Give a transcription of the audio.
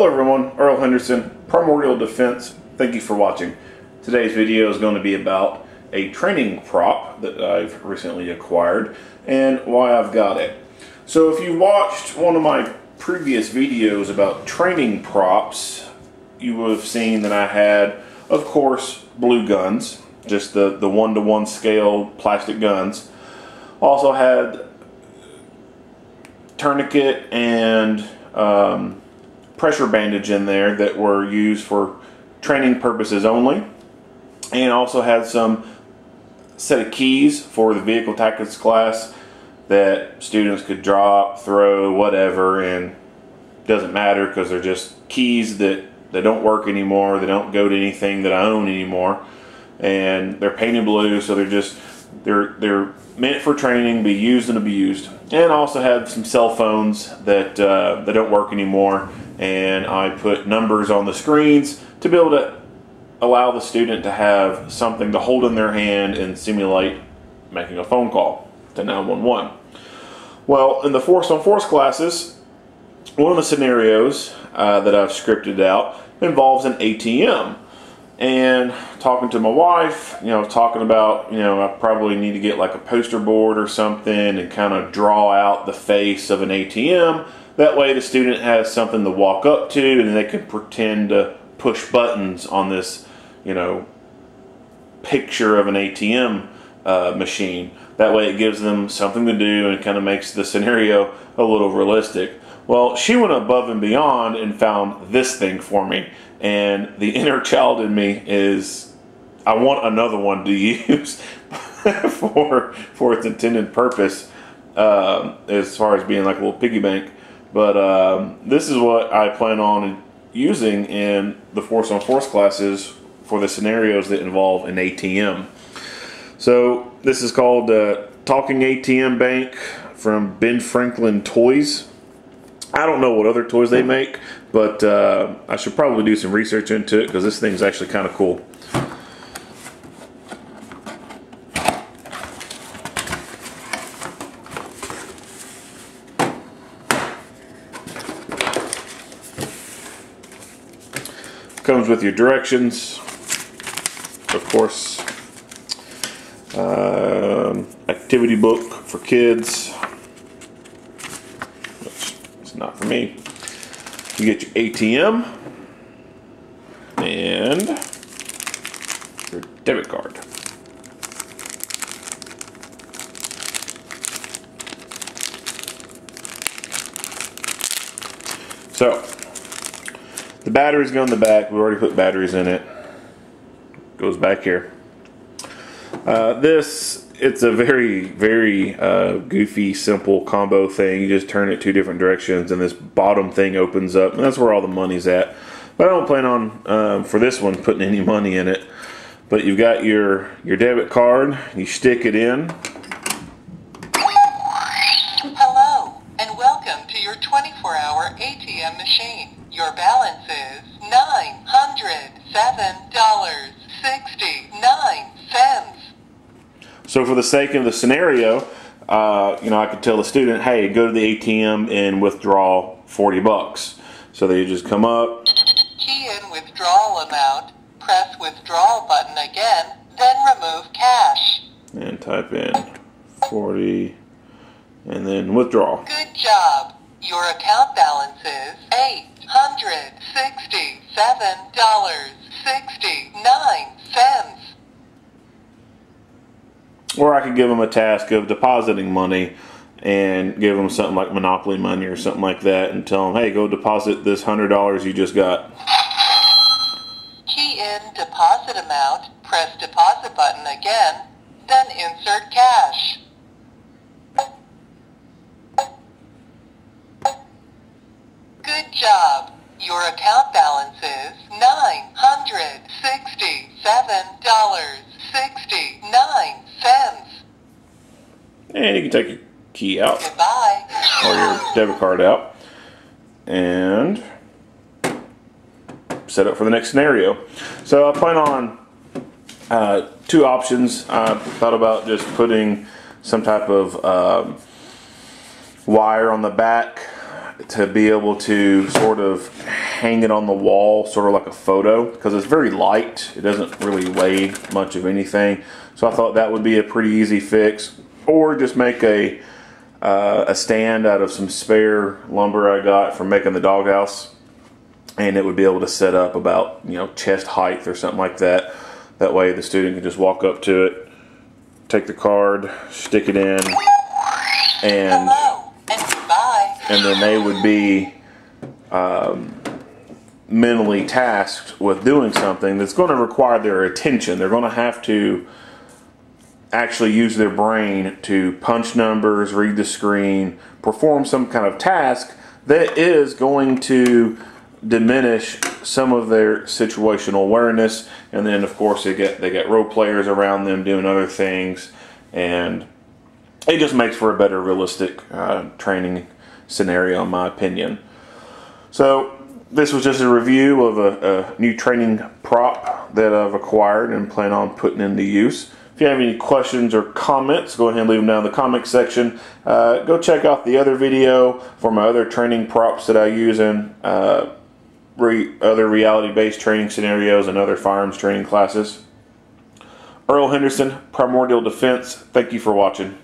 Hello everyone, Earl Henderson, Primordial Defense. Thank you for watching. Today's video is going to be about a training prop that I've recently acquired and why I've got it. So if you watched one of my previous videos about training props, you would have seen that I had, of course, blue guns, just the 1-to-1 scale plastic guns. Also had tourniquet and pressure bandage in there that were used for training purposes only, and also had some set of keys for the vehicle tactics class that students could drop, throw, whatever, and doesn't matter because they're just keys that they don't work anymore. They don't go to anything that I own anymore, and they're painted blue, so they're meant for training, be used and abused. And also have some cell phones that don't work anymore, and I put numbers on the screens to be able to allow the student to have something to hold in their hand and simulate making a phone call to 911. Well, in the Force on Force classes, one of the scenarios that I've scripted out involves an ATM. And talking to my wife, talking about, I probably need to get like a poster board or something and kind of draw out the face of an ATM. That way the student has something to walk up to and they can pretend to push buttons on this, picture of an ATM machine. That way it gives them something to do and it kind of makes the scenario a little realistic. Well, she went above and beyond and found this thing for me. And the inner child in me is, I want another one to use for its intended purpose, as far as being like a little piggy bank. But this is what I plan on using in the Force on Force classes for the scenarios that involve an ATM. So this is called Talking ATM Bank from Ben Franklin Toys. I don't know what other toys they make, but I should probably do some research into it because this thing's actually kind of cool. Comes with your directions, of course, activity book for kids. Not for me. You get your ATM and your debit card. So the batteries go in the back. We already put batteries in it. Goes back here. It's a very, very goofy, simple combo thing. You just turn it 2 different directions and this bottom thing opens up, and that's where all the money's at. But I don't plan on, for this one, putting any money in it. But you've got your debit card. You stick it in. Hello, and welcome to your 24-hour ATM machine. Your balance is $907.69. So for the sake of the scenario, I could tell the student, hey, go to the ATM and withdraw 40 bucks. So they just come up. Key in withdrawal amount, press withdrawal button again, then remove cash. And type in 40 and then withdraw. Good job. Your account balance is $867.69. Or I could give them a task of depositing money and give them something like Monopoly money or something like that and tell them, hey, go deposit this $100 you just got. Key in deposit amount, press deposit button again, then insert cash. Good job. Your account balance is $967.69. And you can take your key out. Goodbye. Or your debit card out. And set up for the next scenario. So I plan on 2 options. I thought about just putting some type of wire on the back to be able to sort of hang it on the wall, sort of like a photo, because it's very light. It doesn't really weigh much of anything. So I thought that would be a pretty easy fix. Or just make a stand out of some spare lumber I got from making the doghouse, and it would be able to set up about, you know, chest height or something like that. That way the student can just walk up to it, take the card, stick it in, and then they would be mentally tasked with doing something that's going to require their attention. They're going to have to actually use their brain to punch numbers, read the screen, perform some kind of task that is going to diminish some of their situational awareness. And then of course they get role players around them doing other things, and it just makes for a better realistic training scenario, in my opinion. So this was just a review of a new training prop that I've acquired and plan on putting into use. If you have any questions or comments, go ahead and leave them down in the comment section. Go check out the other video for my other training props that I use in other reality-based training scenarios and other firearms training classes. Earl Henderson, Primordial Defense. Thank you for watching.